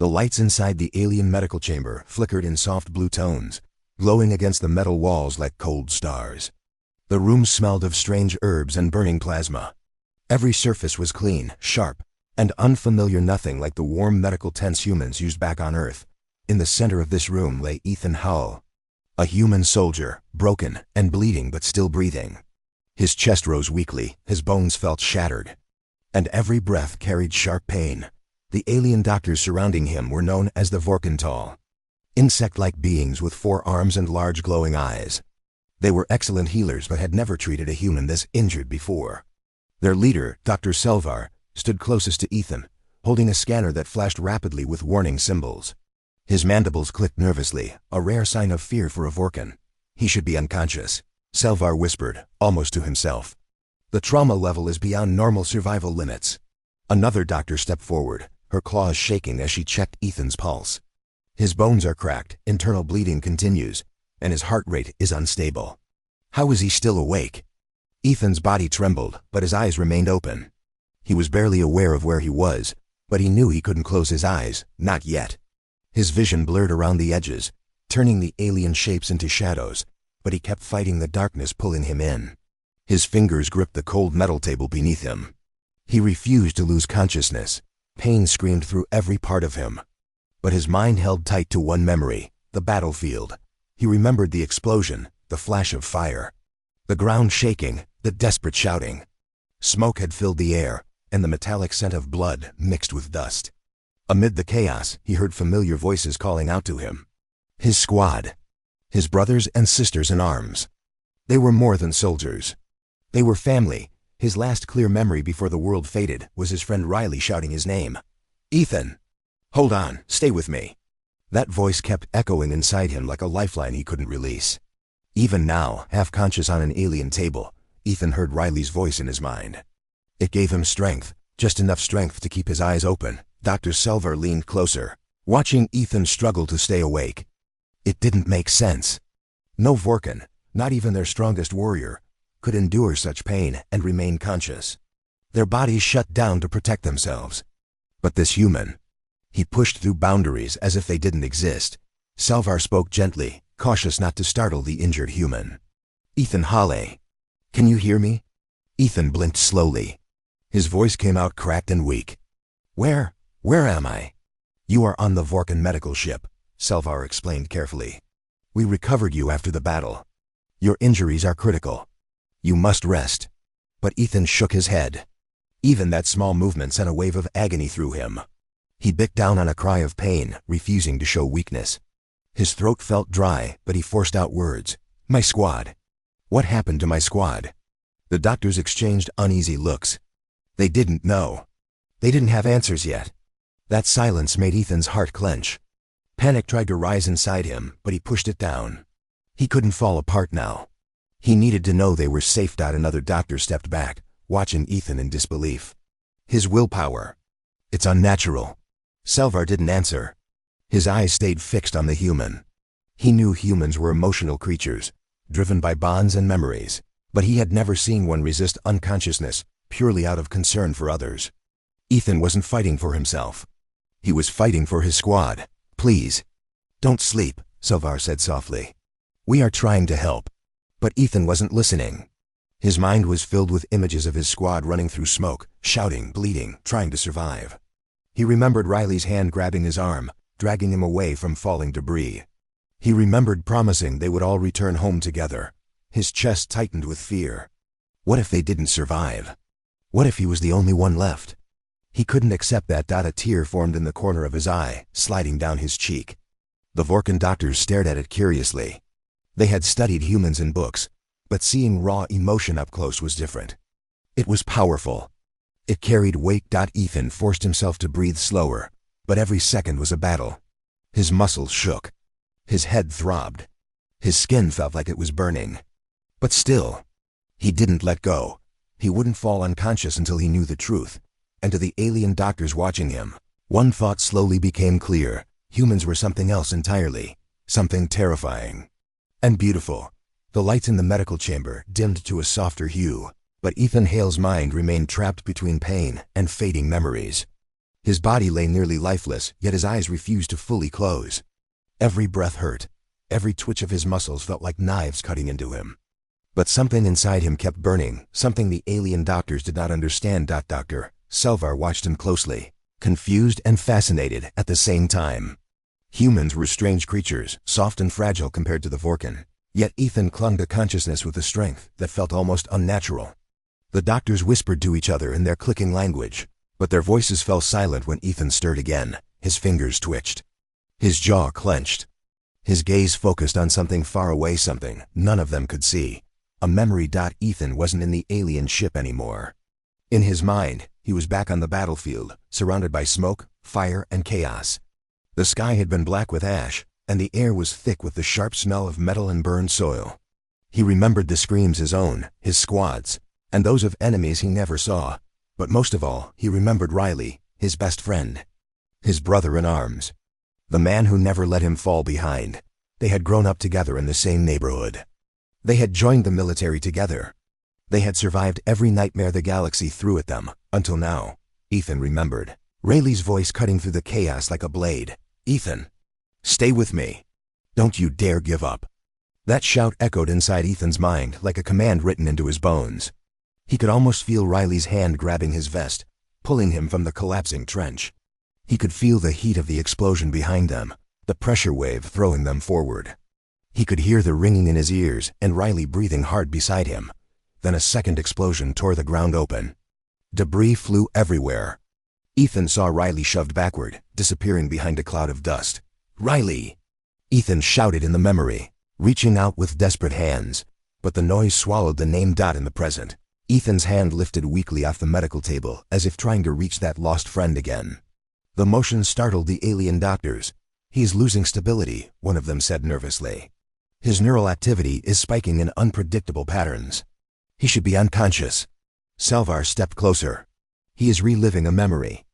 The lights inside the alien medical chamber flickered in soft blue tones, glowing against the metal walls like cold stars. The room smelled of strange herbs and burning plasma. Every surface was clean, sharp, and unfamiliar, nothing like the warm medical tents humans used back on Earth. In the center of this room lay Ethan Hull, a human soldier, broken and bleeding but still breathing. His chest rose weakly, his bones felt shattered, and every breath carried sharp pain. The alien doctors surrounding him were known as the Vorkental, insect-like beings with 4 arms and large glowing eyes. They were excellent healers but had never treated a human this injured before. Their leader, Dr. Selvar, stood closest to Ethan, holding a scanner that flashed rapidly with warning symbols. His mandibles clicked nervously, a rare sign of fear for a Vorken. "He should be unconscious," Selvar whispered, almost to himself. "The trauma level is beyond normal survival limits." Another doctor stepped forward, her claws shaking as she checked Ethan's pulse. "His bones are cracked, internal bleeding continues, and his heart rate is unstable." How is he still awake? Ethan's body trembled, but his eyes remained open. He was barely aware of where he was, but he knew he couldn't close his eyes, not yet. His vision blurred around the edges, turning the alien shapes into shadows, but he kept fighting the darkness pulling him in. His fingers gripped the cold metal table beneath him. He refused to lose consciousness. Pain screamed through every part of him. But his mind held tight to one memory, the battlefield. He remembered the explosion, the flash of fire, the ground shaking, the desperate shouting. Smoke had filled the air, and the metallic scent of blood mixed with dust. Amid the chaos, he heard familiar voices calling out to him. His squad. His brothers and sisters in arms. They were more than soldiers. They were family. His last clear memory before the world faded was his friend Riley shouting his name. "Ethan! Hold on, stay with me." That voice kept echoing inside him like a lifeline he couldn't release. Even now, half-conscious on an alien table, Ethan heard Riley's voice in his mind. It gave him strength, just enough strength to keep his eyes open. Dr. Selvar leaned closer, watching Ethan struggle to stay awake. It didn't make sense. No Vorken, not even their strongest warrior, could endure such pain and remain conscious. Their bodies shut down to protect themselves. But this human, he pushed through boundaries as if they didn't exist. Selvar spoke gently, cautious not to startle the injured human. "Ethan Halle, can you hear me?" Ethan blinked slowly. His voice came out cracked and weak. Where am I?" "You are on the Vorken medical ship," Selvar explained carefully. "We recovered you after the battle. Your injuries are critical. You must rest." But Ethan shook his head. Even that small movement sent a wave of agony through him. He bit down on a cry of pain, refusing to show weakness. His throat felt dry, but he forced out words. "My squad. What happened to my squad?" The doctors exchanged uneasy looks. They didn't know. They didn't have answers yet. That silence made Ethan's heart clench. Panic tried to rise inside him, but he pushed it down. He couldn't fall apart now. He needed to know they were safe. Another doctor stepped back, watching Ethan in disbelief. "His willpower. It's unnatural." Selvar didn't answer. His eyes stayed fixed on the human. He knew humans were emotional creatures, driven by bonds and memories, but he had never seen one resist unconsciousness purely out of concern for others. Ethan wasn't fighting for himself. He was fighting for his squad. "Please, don't sleep," Selvar said softly. "We are trying to help." But Ethan wasn't listening. His mind was filled with images of his squad running through smoke, shouting, bleeding, trying to survive. He remembered Riley's hand grabbing his arm, dragging him away from falling debris. He remembered promising they would all return home together. His chest tightened with fear. What if they didn't survive? What if he was the only one left? He couldn't accept that. A tear formed in the corner of his eye, sliding down his cheek. The Vorken doctors stared at it curiously. They had studied humans in books, but seeing raw emotion up close was different. It was powerful. It carried weight. Ethan forced himself to breathe slower, but every second was a battle. His muscles shook. His head throbbed. His skin felt like it was burning. But still, he didn't let go. He wouldn't fall unconscious until he knew the truth. And to the alien doctors watching him, one thought slowly became clear. Humans were something else entirely. Something terrifying. And beautiful. The lights in the medical chamber dimmed to a softer hue, but Ethan Hale's mind remained trapped between pain and fading memories. His body lay nearly lifeless, yet his eyes refused to fully close. Every breath hurt. Every twitch of his muscles felt like knives cutting into him. But something inside him kept burning, something the alien doctors did not understand. Dr. Selvar watched him closely, confused and fascinated at the same time. Humans were strange creatures, soft and fragile compared to the Vorkan. Yet Ethan clung to consciousness with a strength that felt almost unnatural. The doctors whispered to each other in their clicking language, but their voices fell silent when Ethan stirred again. His fingers twitched. His jaw clenched. His gaze focused on something far away, something none of them could see. A memory. Ethan wasn't in the alien ship anymore. In his mind, he was back on the battlefield, surrounded by smoke, fire, and chaos. The sky had been black with ash, and the air was thick with the sharp smell of metal and burned soil. He remembered the screams, his own, his squad's, and those of enemies he never saw. But most of all, he remembered Riley, his best friend. His brother in arms. The man who never let him fall behind. They had grown up together in the same neighborhood. They had joined the military together. They had survived every nightmare the galaxy threw at them, until now. Ethan remembered. Rayleigh's voice cutting through the chaos like a blade. Ethan. Stay with me. Don't you dare give up. That shout echoed inside Ethan's mind like a command written into his bones. He could almost feel Riley's hand grabbing his vest, pulling him from the collapsing trench. He could feel the heat of the explosion behind them, the pressure wave throwing them forward. He could hear the ringing in his ears and Riley breathing hard beside him. Then a second explosion tore the ground open. Debris flew everywhere. Ethan saw Riley shoved backward, disappearing behind a cloud of dust. Riley! Ethan shouted in the memory, reaching out with desperate hands. But the noise swallowed the name. In the present, Ethan's hand lifted weakly off the medical table as if trying to reach that lost friend again. The motion startled the alien doctors. He's losing stability, one of them said nervously. His neural activity is spiking in unpredictable patterns. He should be unconscious. Selvar stepped closer. He is reliving a memory.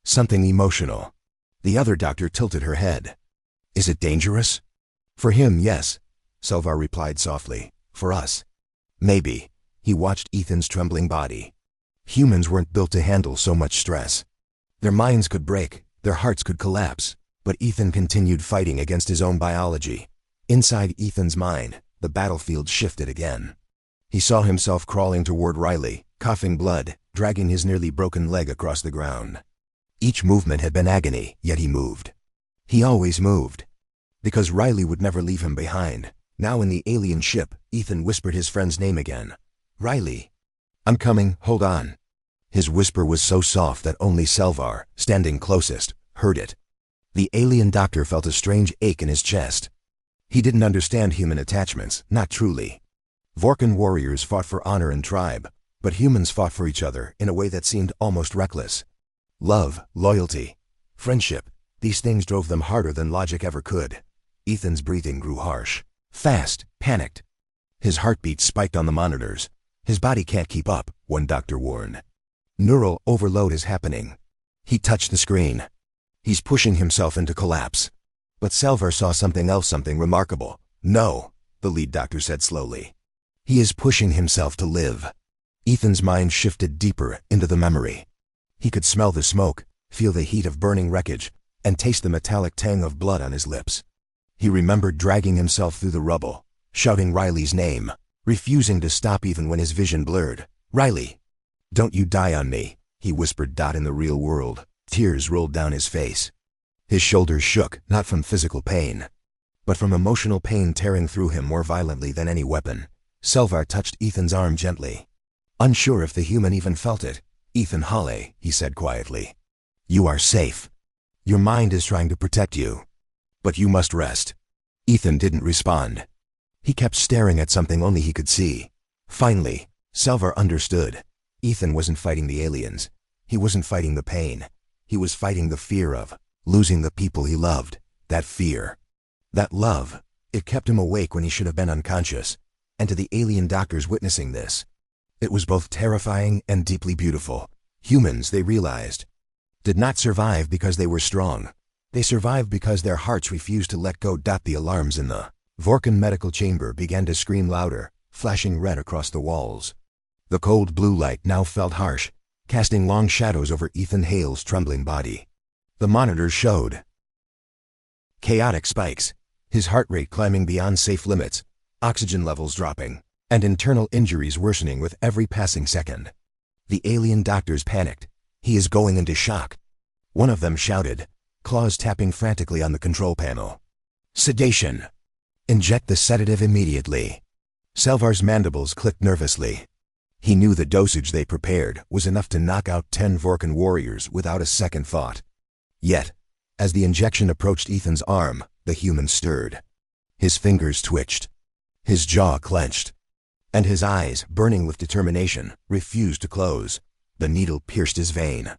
Something emotional. The other doctor tilted her head. Is it dangerous? For him, yes, Selvar replied softly. For us, maybe. He watched Ethan's trembling body. Humans weren't built to handle so much stress. Their minds could break, their hearts could collapse, but Ethan continued fighting against his own biology. Inside Ethan's mind, the battlefield shifted again. He saw himself crawling toward Riley, coughing blood, dragging his nearly broken leg across the ground. Each movement had been agony, yet he moved. He always moved. Because Riley would never leave him behind. Now in the alien ship, Ethan whispered his friend's name again. Riley. I'm coming, hold on. His whisper was so soft that only Selvar, standing closest, heard it. The alien doctor felt a strange ache in his chest. He didn't understand human attachments, not truly. Vorkan warriors fought for honor and tribe, but humans fought for each other in a way that seemed almost reckless. Love, loyalty, friendship, these things drove them harder than logic ever could. Ethan's breathing grew harsh, fast, panicked. His heartbeat spiked on the monitors. His body can't keep up, one doctor warned. Neural overload is happening. He touched the screen. He's pushing himself into collapse. But Selvar saw something else, something remarkable. No, the lead doctor said slowly. He is pushing himself to live. Ethan's mind shifted deeper into the memory. He could smell the smoke, feel the heat of burning wreckage, and taste the metallic tang of blood on his lips. He remembered dragging himself through the rubble, shouting Riley's name, refusing to stop even when his vision blurred. Riley! Don't you die on me, he whispered. In the real world, tears rolled down his face. His shoulders shook, not from physical pain, but from emotional pain tearing through him more violently than any weapon. Selvar touched Ethan's arm gently. Unsure if the human even felt it. Ethan Hawley, he said quietly. You are safe. Your mind is trying to protect you. But you must rest. Ethan didn't respond. He kept staring at something only he could see. Finally, Selvar understood. Ethan wasn't fighting the aliens. He wasn't fighting the pain. He was fighting the fear of losing the people he loved. That fear. That love. It kept him awake when he should have been unconscious. And to the alien doctors witnessing this, it was both terrifying and deeply beautiful. Humans, they realized, did not survive because they were strong. They survived because their hearts refused to let go. The alarms in the Vorkan medical chamber began to scream louder, flashing red across the walls. The cold blue light now felt harsh, casting long shadows over Ethan Hale's trembling body. The monitors showed chaotic spikes, his heart rate climbing beyond safe limits, oxygen levels dropping, and internal injuries worsening with every passing second. The alien doctors panicked. He is going into shock. One of them shouted, claws tapping frantically on the control panel. Sedation. Inject the sedative immediately. Selvar's mandibles clicked nervously. He knew the dosage they prepared was enough to knock out 10 Vorkan warriors without a second thought. Yet, as the injection approached Ethan's arm, the human stirred. His fingers twitched. His jaw clenched. And his eyes, burning with determination, refused to close. The needle pierced his vein.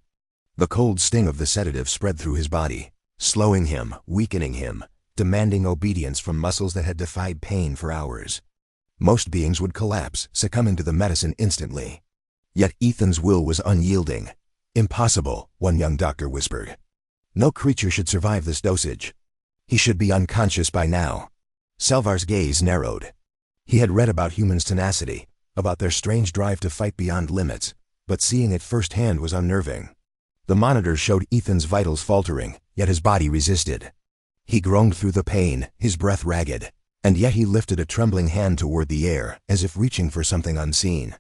The cold sting of the sedative spread through his body, slowing him, weakening him, demanding obedience from muscles that had defied pain for hours. Most beings would collapse, succumbing to the medicine instantly. Yet Ethan's will was unyielding. Impossible, one young doctor whispered. No creature should survive this dosage. He should be unconscious by now. Selvar's gaze narrowed. He had read about humans' tenacity, about their strange drive to fight beyond limits, but seeing it firsthand was unnerving. The monitors showed Ethan's vitals faltering, yet his body resisted. He groaned through the pain, his breath ragged, and yet he lifted a trembling hand toward the air, as if reaching for something unseen.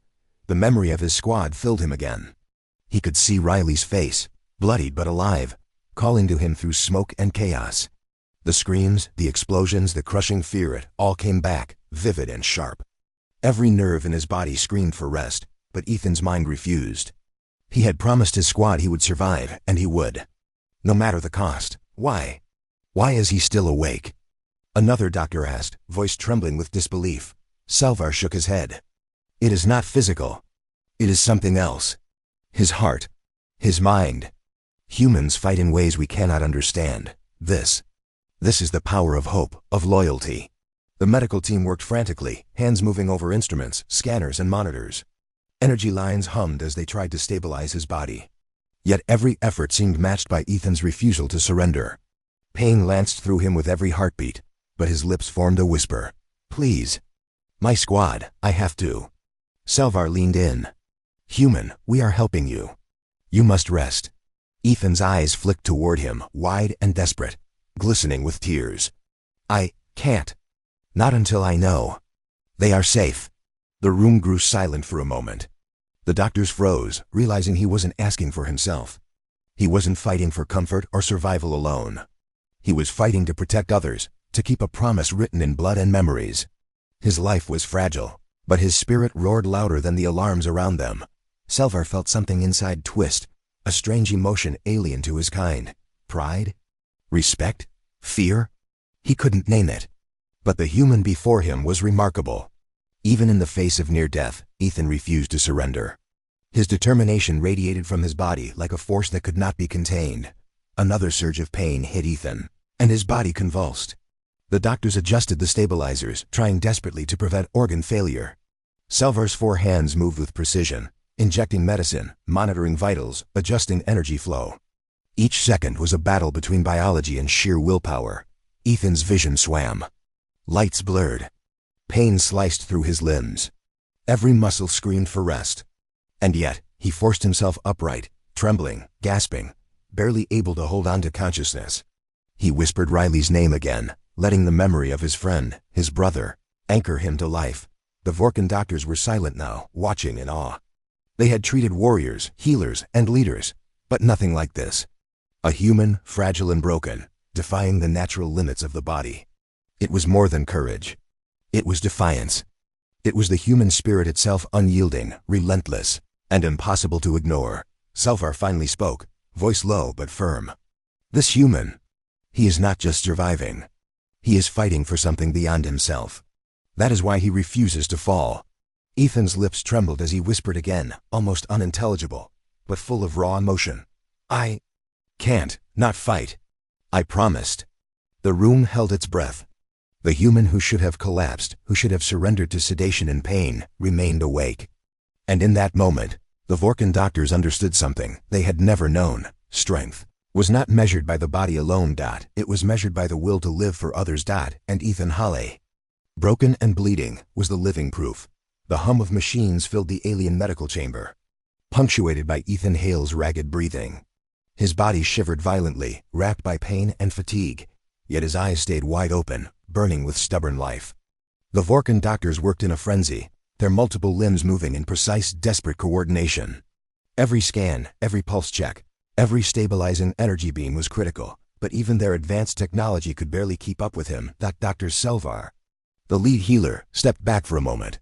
The memory of his squad filled him again. He could see Riley's face, bloodied but alive, calling to him through smoke and chaos. The screams, the explosions, the crushing fear, it all came back, vivid and sharp. Every nerve in his body screamed for rest, but Ethan's mind refused. He had promised his squad he would survive, and he would. No matter the cost. Why? Why is he still awake? Another doctor asked, voice trembling with disbelief. Selvar shook his head. It is not physical. It is something else. His heart. His mind. Humans fight in ways we cannot understand. This is the power of hope, of loyalty. The medical team worked frantically, hands moving over instruments, scanners, and monitors. Energy lines hummed as they tried to stabilize his body. Yet every effort seemed matched by Ethan's refusal to surrender. Pain lanced through him with every heartbeat, but his lips formed a whisper. Please. My squad, I have to. Selvar leaned in. Human, we are helping you. You must rest. Ethan's eyes flicked toward him, wide and desperate, glistening with tears. I can't. Not until I know. They are safe. The room grew silent for a moment. The doctors froze, realizing he wasn't asking for himself. He wasn't fighting for comfort or survival alone. He was fighting to protect others, to keep a promise written in blood and memories. His life was fragile, but his spirit roared louder than the alarms around them. Selvar felt something inside twist, a strange emotion alien to his kind. Pride? Respect? Fear? He couldn't name it. But the human before him was remarkable. Even in the face of near death, Ethan refused to surrender. His determination radiated from his body like a force that could not be contained. Another surge of pain hit Ethan, and his body convulsed. The doctors adjusted the stabilizers, trying desperately to prevent organ failure. Selvar's 4 hands moved with precision, injecting medicine, monitoring vitals, adjusting energy flow. Each second was a battle between biology and sheer willpower. Ethan's vision swam. Lights blurred. Pain sliced through his limbs. Every muscle screamed for rest. And yet, he forced himself upright, trembling, gasping, barely able to hold on to consciousness. He whispered Riley's name again, letting the memory of his friend, his brother, anchor him to life. The Vorkan doctors were silent now, watching in awe. They had treated warriors, healers, and leaders, but nothing like this. A human, fragile and broken, defying the natural limits of the body. It was more than courage. It was defiance. It was the human spirit itself, unyielding, relentless, and impossible to ignore. Selvar finally spoke, voice low but firm. This human, he is not just surviving. He is fighting for something beyond himself. That is why he refuses to fall. Ethan's lips trembled as he whispered again, almost unintelligible, but full of raw emotion. I can't not fight. I promised. The room held its breath. The human who should have collapsed, who should have surrendered to sedation and pain, remained awake. And in that moment, the Vorkan doctors understood something they had never known. Strength was not measured by the body alone. It was measured by the will to live for others. And Ethan Hale, broken and bleeding, was the living proof. The hum of machines filled the alien medical chamber. punctuated by Ethan Hale's ragged breathing. His body shivered violently, racked by pain and fatigue, yet his eyes stayed wide open, burning with stubborn life. The Vorkan doctors worked in a frenzy, their multiple limbs moving in precise, desperate coordination. Every scan, every pulse check, every stabilizing energy beam was critical, but even their advanced technology could barely keep up with him. Dr. Selvar, the lead healer, stepped back for a moment,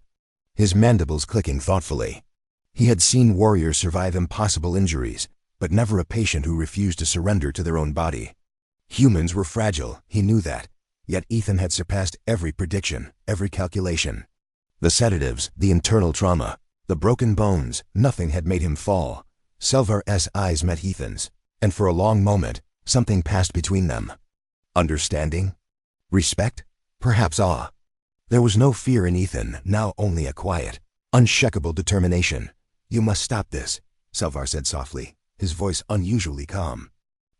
his mandibles clicking thoughtfully. He had seen warriors survive impossible injuries, but never a patient who refused to surrender to their own body. Humans were fragile, he knew that, yet Ethan had surpassed every prediction, every calculation. The sedatives, the internal trauma, the broken bones, nothing had made him fall. Selvar's eyes met Ethan's, and for a long moment, something passed between them. Understanding? Respect? Perhaps awe. There was no fear in Ethan, now only a quiet, unshakable determination. "You must stop this," Selvar said softly, his voice unusually calm.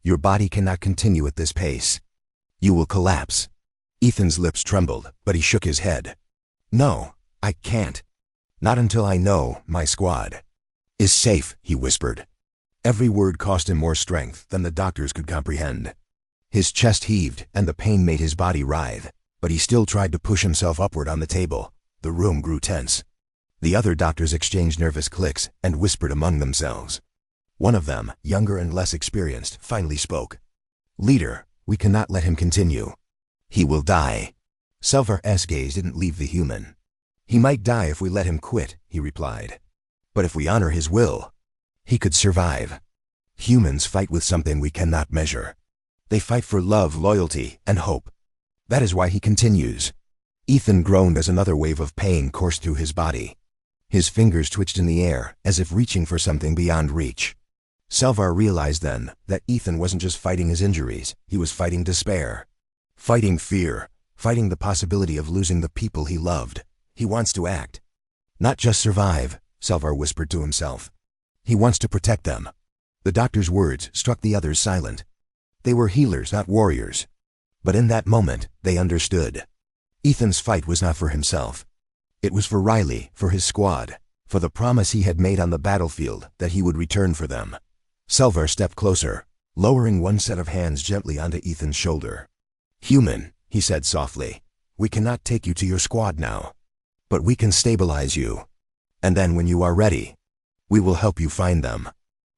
"Your body cannot continue at this pace. You will collapse." Ethan's lips trembled, but he shook his head. "No, I can't. Not until I know my squad is safe," he whispered. Every word cost him more strength than the doctors could comprehend. His chest heaved, and the pain made his body writhe, but he still tried to push himself upward on the table. The room grew tense. The other doctors exchanged nervous clicks and whispered among themselves. One of them, younger and less experienced, finally spoke. "Leader, we cannot let him continue. He will die." Selvar's gaze didn't leave the human. "He might die if we let him quit," he replied. "But if we honor his will, he could survive. Humans fight with something we cannot measure. They fight for love, loyalty, and hope. That is why he continues." Ethan groaned as another wave of pain coursed through his body. His fingers twitched in the air, as if reaching for something beyond reach. Selvar realized then that Ethan wasn't just fighting his injuries, he was fighting despair. Fighting fear, fighting the possibility of losing the people he loved. He wants to act. Not just survive, Selvar whispered to himself. He wants to protect them. The doctor's words struck the others silent. They were healers, not warriors. But in that moment, they understood. Ethan's fight was not for himself. It was for Riley, for his squad, for the promise he had made on the battlefield that he would return for them. Selvar stepped closer, lowering one set of hands gently onto Ethan's shoulder. "Human," he said softly, "we cannot take you to your squad now. But we can stabilize you. And then when you are ready, we will help you find them."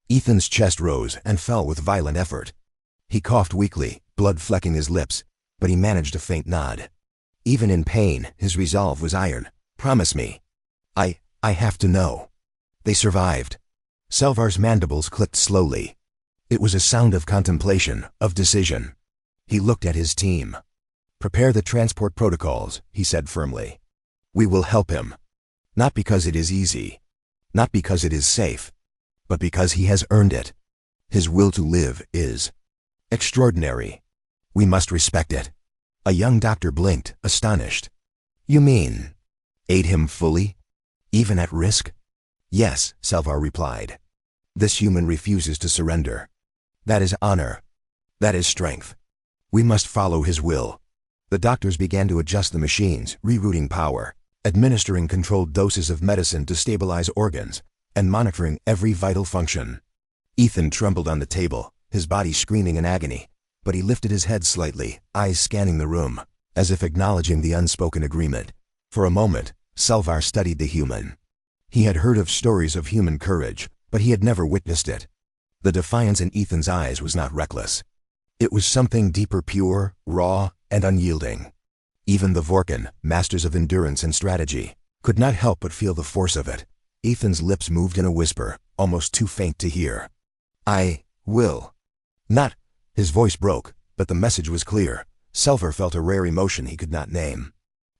Ethan's chest rose and fell with violent effort. He coughed weakly, blood flecking his lips, but he managed a faint nod. Even in pain, his resolve was iron. "Promise me. I have to know." They survived. Selvar's mandibles clicked slowly. It was a sound of contemplation, of decision. He looked at his team. "Prepare the transport protocols," he said firmly. "We will help him. Not because it is easy. Not because it is safe. But because he has earned it. His will to live is extraordinary. We must respect it." A young doctor blinked, astonished. "You mean aid him fully? Even at risk?" "Yes," Selvar replied. "This human refuses to surrender. That is honor. That is strength. We must follow his will." The doctors began to adjust the machines, rerouting power, administering controlled doses of medicine to stabilize organs, and monitoring every vital function. Ethan trembled on the table, his body screaming in agony, but he lifted his head slightly, eyes scanning the room, as if acknowledging the unspoken agreement. For a moment, Selvar studied the human. He had heard of stories of human courage, but he had never witnessed it. The defiance in Ethan's eyes was not reckless. It was something deeper, pure, raw, and unyielding. Even the Vorkan, masters of endurance and strategy, could not help but feel the force of it. Ethan's lips moved in a whisper, almost too faint to hear. "I will." Not. His voice broke, but the message was clear. Selvar felt a rare emotion he could not name.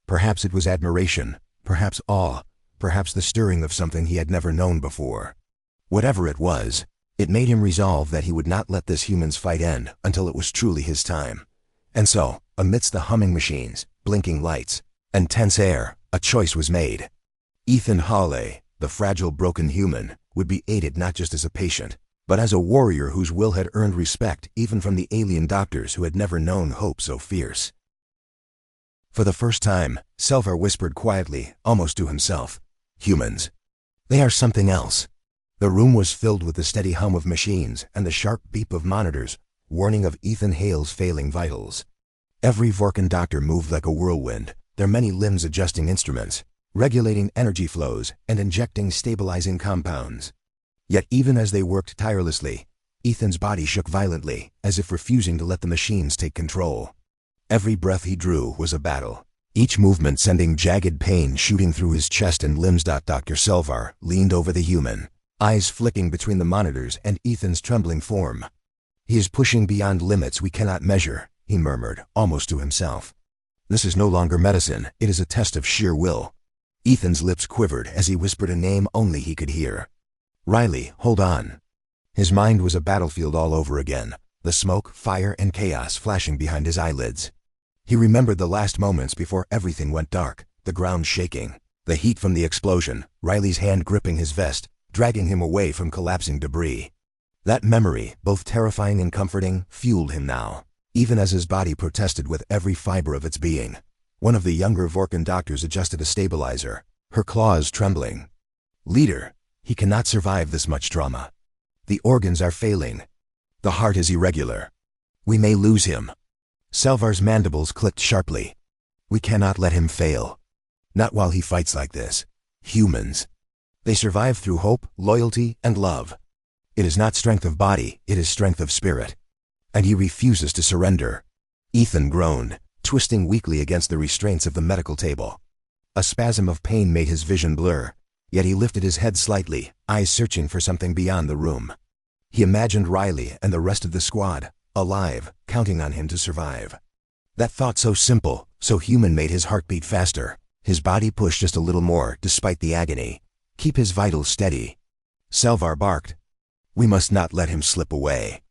Perhaps it was admiration, perhaps awe, perhaps the stirring of something he had never known before. Whatever it was, it made him resolve that he would not let this human's fight end until it was truly his time. And so, amidst the humming machines, blinking lights, and tense air, a choice was made. Ethan Hawley, the fragile, broken human, would be aided not just as a patient, but as a warrior whose will had earned respect even from the alien doctors who had never known hope so fierce. For the first time, Selvar whispered quietly, almost to himself, "Humans. They are something else. The room was filled with the steady hum of machines and the sharp beep of monitors, warning of Ethan Hale's failing vitals. Every Vorkan doctor moved like a whirlwind, their many limbs adjusting instruments, regulating energy flows, and injecting stabilizing compounds. Yet even as they worked tirelessly, Ethan's body shook violently, as if refusing to let the machines take control. Every breath he drew was a battle, each movement sending jagged pain shooting through his chest and limbs. Dr. Selvar leaned over the human, eyes flicking between the monitors and Ethan's trembling form. "He is pushing beyond limits we cannot measure," he murmured, almost to himself. "This is no longer medicine, it is a test of sheer will." Ethan's lips quivered as he whispered a name only he could hear. "Riley, hold on." His mind was a battlefield all over again, the smoke, fire, and chaos flashing behind his eyelids. He remembered the last moments before everything went dark, the ground shaking, the heat from the explosion, Riley's hand gripping his vest, dragging him away from collapsing debris. That memory, both terrifying and comforting, fueled him now, even as his body protested with every fiber of its being. One of the younger Vorkan doctors adjusted a stabilizer, her claws trembling. "Leader, he cannot survive this much trauma. The organs are failing. The heart is irregular. We may lose him." Selvar's mandibles clicked sharply. "We cannot let him fail. Not while he fights like this. Humans. They survive through hope, loyalty, and love. It is not strength of body, it is strength of spirit. And he refuses to surrender." Ethan groaned, twisting weakly against the restraints of the medical table. A spasm of pain made his vision blur, yet he lifted his head slightly, eyes searching for something beyond the room. He imagined Riley and the rest of the squad, alive, counting on him to survive. That thought, so simple, so human, made his heart beat faster. His body pushed just a little more, despite the agony. Keep his vitals steady. Selvar barked. "We must not let him slip away."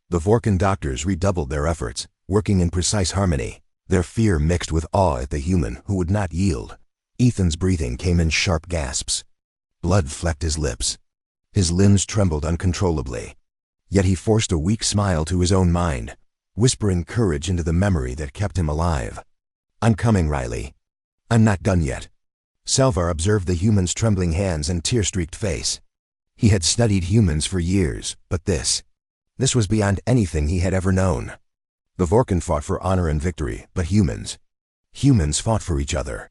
The Vorkan doctors redoubled their efforts, working in precise harmony, their fear mixed with awe at the human who would not yield. Ethan's breathing came in sharp gasps. Blood flecked his lips. His limbs trembled uncontrollably. Yet he forced a weak smile to his own mind, whispering courage into the memory that kept him alive. "I'm coming, Riley. I'm not done yet." Selvar observed the human's trembling hands and tear-streaked face. He had studied humans for years, but this was beyond anything he had ever known. The Vorkan fought for honor and victory, but humans fought for each other.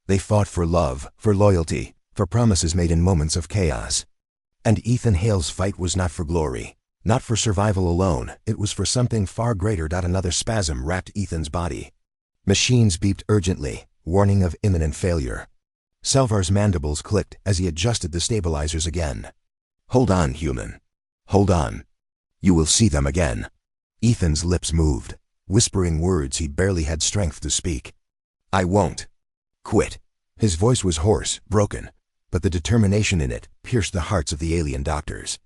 They fought for love, for loyalty, for promises made in moments of chaos. And Ethan Hale's fight was not for glory, not for survival alone, it was for something far greater. Another spasm wrapped Ethan's body. Machines beeped urgently, warning of imminent failure. Selvar's mandibles clicked as he adjusted the stabilizers again. "Hold on, human. Hold on. You will see them again." Ethan's lips moved, whispering words he barely had strength to speak. "I won't quit." His voice was hoarse, broken, but the determination in it pierced the hearts of the alien doctors.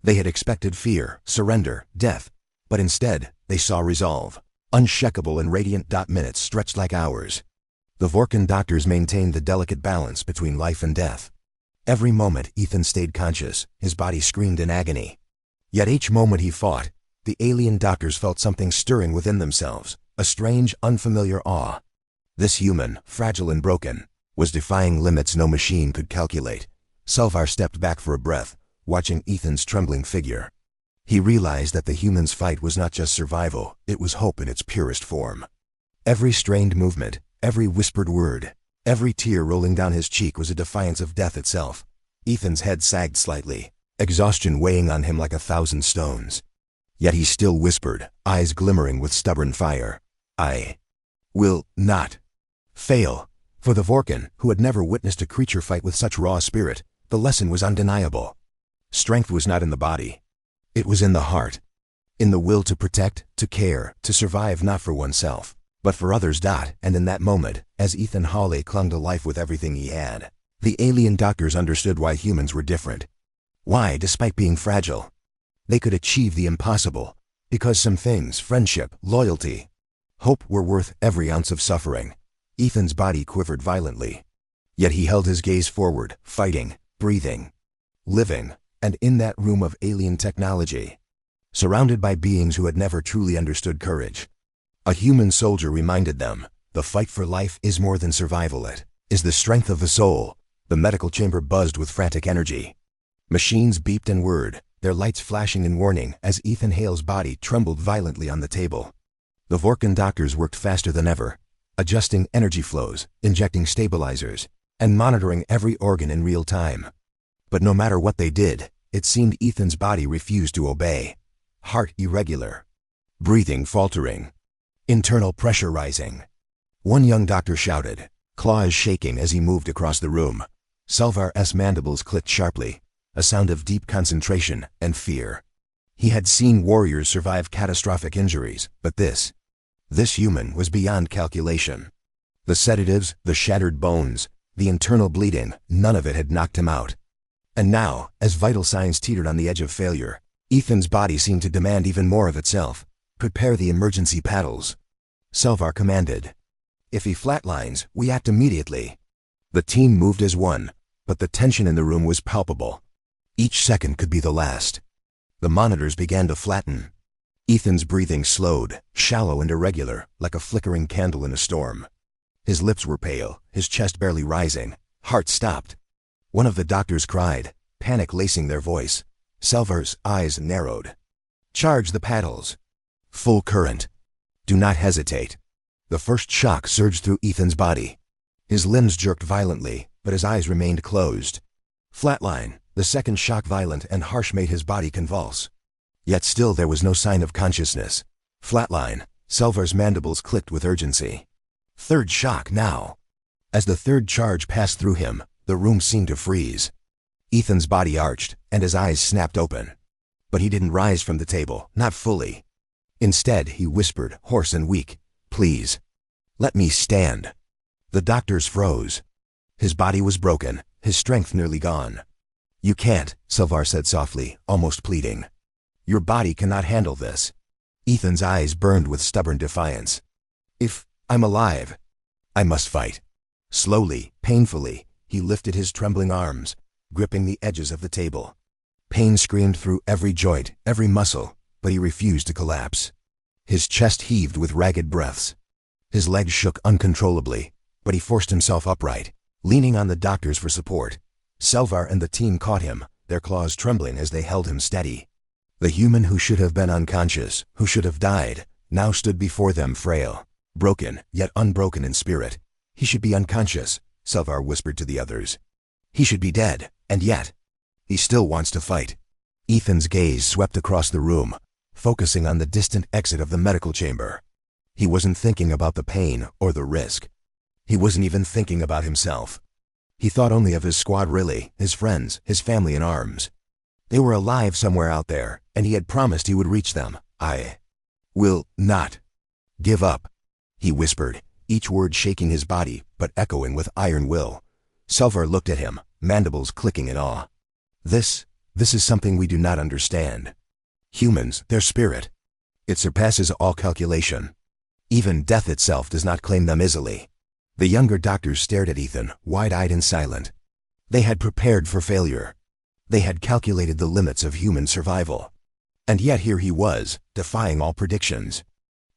They had expected fear, surrender, death, but instead they saw resolve, unshakable and radiant. Minutes stretched like hours. The Vorkan doctors maintained the delicate balance between life and death. Every moment Ethan stayed conscious, his body screamed in agony. Yet each moment he fought, the alien doctors felt something stirring within themselves, a strange, unfamiliar awe. This human, fragile and broken, was defying limits no machine could calculate. Selvar stepped back for a breath, watching Ethan's trembling figure. He realized that the human's fight was not just survival, it was hope in its purest form. Every strained movement, every whispered word, every tear rolling down his cheek was a defiance of death itself. Ethan's head sagged slightly, exhaustion weighing on him like 1,000 stones. Yet he still whispered, eyes glimmering with stubborn fire, "I will not fail." For the Vorkan, who had never witnessed a creature fight with such raw spirit, the lesson was undeniable. Strength was not in the body. It was in the heart. In the will to protect, to care, to survive not for oneself, but for others. And in that moment, as Ethan Hale clung to life with everything he had, the alien doctors understood why humans were different. Why, despite being fragile, they could achieve the impossible. Because some things, friendship, loyalty, hope, were worth every ounce of suffering. Ethan's body quivered violently. Yet he held his gaze forward, fighting, breathing, living, and in that room of alien technology, surrounded by beings who had never truly understood courage, a human soldier reminded them, the fight for life is more than survival, it is the strength of the soul. The medical chamber buzzed with frantic energy. Machines beeped and whirred, their lights flashing in warning as Ethan Hale's body trembled violently on the table. The Vorkan doctors worked faster than ever, adjusting energy flows, injecting stabilizers, and monitoring every organ in real time. But no matter what they did, it seemed Ethan's body refused to obey. Heart irregular. Breathing faltering. Internal pressure rising. One young doctor shouted, claws shaking as he moved across the room. Salvar's mandibles clicked sharply, a sound of deep concentration and fear. He had seen warriors survive catastrophic injuries, but this human was beyond calculation. The sedatives, the shattered bones, the internal bleeding, none of it had knocked him out. And now, as vital signs teetered on the edge of failure, Ethan's body seemed to demand even more of itself. Prepare the emergency paddles. Salvar commanded. If he flatlines, we act immediately. The team moved as one, but the tension in the room was palpable. Each second could be the last. The monitors began to flatten. Ethan's breathing slowed, shallow and irregular, like a flickering candle in a storm. His lips were pale, his chest barely rising, heart stopped. One of the doctors cried, panic lacing their voice. Salvar's eyes narrowed. Charge the paddles. Full current. Do not hesitate. The first shock surged through Ethan's body. His limbs jerked violently, but his eyes remained closed. Flatline. The second shock, violent and harsh, made his body convulse. Yet still there was no sign of consciousness. Flatline. Salvar's mandibles clicked with urgency. Third shock now. As the third charge passed through him, the room seemed to freeze. Ethan's body arched, and his eyes snapped open. But he didn't rise from the table, not fully. Instead, he whispered, hoarse and weak, please, let me stand. The doctors froze. His body was broken, his strength nearly gone. You can't, Salvar said softly, almost pleading. Your body cannot handle this. Ethan's eyes burned with stubborn defiance. If I'm alive, I must fight. Slowly, painfully, he lifted his trembling arms, gripping the edges of the table. Pain screamed through every joint, every muscle, but he refused to collapse. His chest heaved with ragged breaths. His legs shook uncontrollably, but he forced himself upright, leaning on the doctors for support. Salvar and the team caught him, their claws trembling as they held him steady. The human who should have been unconscious, who should have died, now stood before them frail, broken, yet unbroken in spirit. He should be unconscious, Salvar whispered to the others. He should be dead, and yet, he still wants to fight. Ethan's gaze swept across the room, focusing on the distant exit of the medical chamber. He wasn't thinking about the pain or the risk. He wasn't even thinking about himself. He thought only of his squad, really, his friends, his family in arms. They were alive somewhere out there, and he had promised he would reach them. I will not give up, he whispered, each word shaking his body, but echoing with iron will. Salvar looked at him, mandibles clicking in awe. This is something we do not understand. Humans, their spirit. It surpasses all calculation. Even death itself does not claim them easily. The younger doctors stared at Ethan, wide-eyed and silent. They had prepared for failure. They had calculated the limits of human survival. And yet here he was, defying all predictions.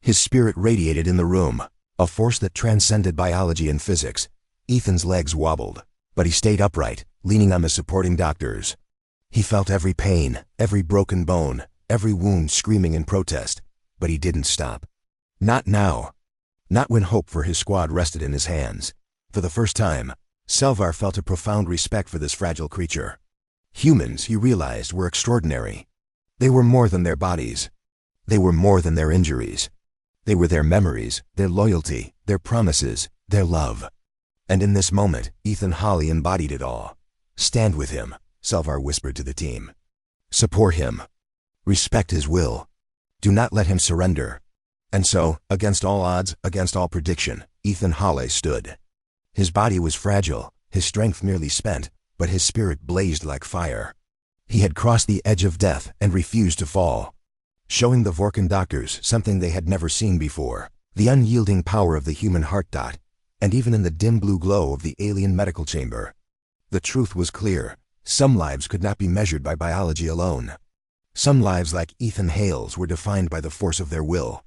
His spirit radiated in the room, a force that transcended biology and physics. Ethan's legs wobbled, but he stayed upright, leaning on the supporting doctors. He felt every pain, every broken bone, every wound screaming in protest, but he didn't stop. Not now. Not when hope for his squad rested in his hands. For the first time, Salvar felt a profound respect for this fragile creature. Humans, he realized, were extraordinary. They were more than their bodies. They were more than their injuries. They were their memories, their loyalty, their promises, their love. And in this moment, Ethan Hawley embodied it all. Stand with him, Salvar whispered to the team. Support him. Respect his will. Do not let him surrender. And so, against all odds, against all prediction, Ethan Hawley stood. His body was fragile, his strength nearly spent, but his spirit blazed like fire. He had crossed the edge of death and refused to fall, showing the Vorkan doctors something they had never seen before, the unyielding power of the human heart. And even in the dim blue glow of the alien medical chamber, the truth was clear. Some lives could not be measured by biology alone. Some lives, like Ethan Hale's, were defined by the force of their will.